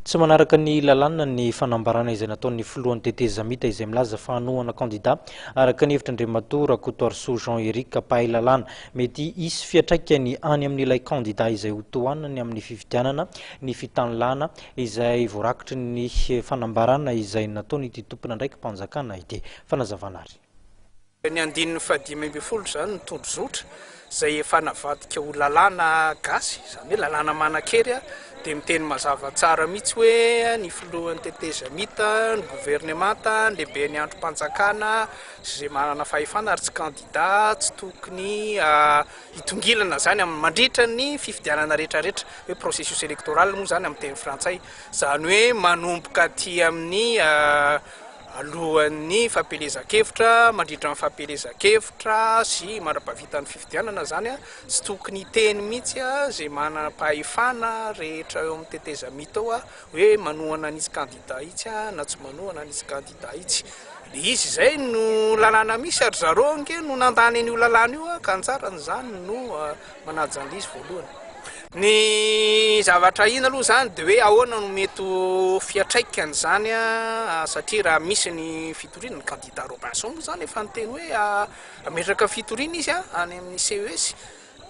tsy manaraka ny lalàna ny fanambarana izay nataon'ny filohan'ny tetezamita izay milaza fanohana candidat araka ny hevitra Andriamatora Kotoarso Jean-Éric Pahilalana mety hisy fiatraikany any amin'ilay candidat izay ho tohanany amin'ny fifidianana ny fitanilana izay voarakitry ny fanambarana izay nataony ity tompona ndraiky mpanjakana ity fanazavana ary. Ny andininy fadimy ambin'ny folo zany ny tondro zotra zay efa navadika ho lalàna gasy zany hoe lalàna manan-kery dia miteny mazava tsara mihitsy hoe ny filohan'ny tetezamita ny gouvernemanta ny lehibe ny androm-panjakana zay manana fahefana ary tsy candidat tsy tokony hitongilana zany amin'ny mandritra ny fifidianana rehetrarehetra hoe processus électoral moa zany amin'ny teny frantsay zany hoe manomboka aty amin'ny alohan'ny fampelezan-kevitra mandritra amin'ny fampelezan-kevitra sy mandrapahavitan'ny fifidianana zany tsy tokony teny mihitsy zay manam-pahefana rehetra eo amin'ny tetezamita ao hoe manohana nisy candidat itsy na tsy manohana nisy candidat itsy. Izy zay no lalàna misy ary zareo ange no nandany an'io lalàna io ka anjarany zany no manaja an'izy voalohany. Ny zavatra ina aloha zany dia hoe ahoana no mety fiatraikany zany satria raha misy ny fitoriana ny candidat Robinson moa zany efa niteny hoe ametraka fitoriana izy any amin'ny CES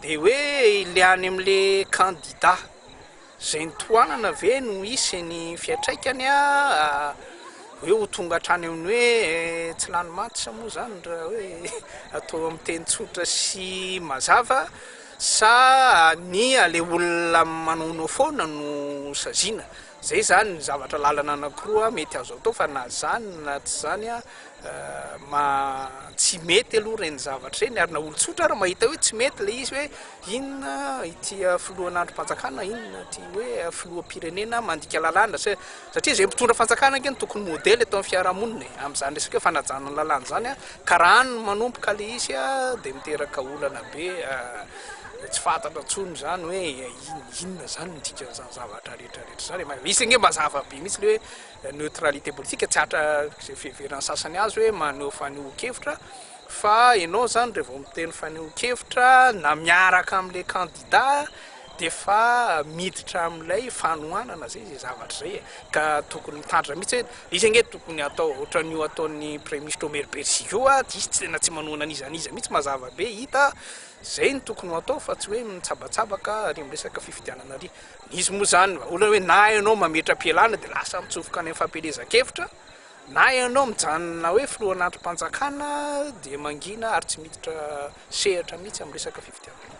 dia hoe le any amin'le candidat zay nitohanana ve no isy ny fiatraikany hoe ho tonga hatrany amin'ny hoe tsy lany matitra moa zany raha hoe atao amin'ny teny tsotra sy mazava sa ny le olona manao foana no saziana zay zany ny zavatra lalana anankiroa mety azo atao fa na zany na tsy zany tsy mety aloha reny zavatra reny ary na olon-tsotra ary mahita hoe tsy mety le izy hoe inona ity filohan'ny androm-panjakana inona ty hoe filoham-pirenena mandika lalàna satria zay mpitondra fanjakana ange ny tokony modely atao amin'ny fiarahamonina amin'izany resaka hoe fanajana ny lalàna zany ka raha ny manomboka le izy dia miteraka olana be tsy fantatra tsony zany hoe inona zany ndikan'izany zavatra rehetrarehetra zany misy ange mazava be mihitsy le hoe neutralité politique tsy hatra zay fiheverany sasany azy hoe maneho faneho-kevitra fa ianao zany rehefa miteny faneho-kevitra na miaraka amin'le candidat dia fa miditra amin'ilay fanohanana zay zavatra zay ka tokony mitandrina mihitsy hoe izy ange tokony atao ohatran'io ataon'ny premier ministre Omer Berzio izy tsy tena tsy manohana an'izaniza mihitsy mazava be hita zay ny tokony atao fa tsy hoe mitsabatsabaka ary miresaka fifidianana ary izy moa zany olona hoe na ianao mametra-pialana dia lasa mitsofoka any amin'ny fampelezan-kevitra na ianao mijanona hoe filohan'ny androm-panjakana dia mangina ary tsy miditra sehatra mihitsy amin'ny resaka fifidianana.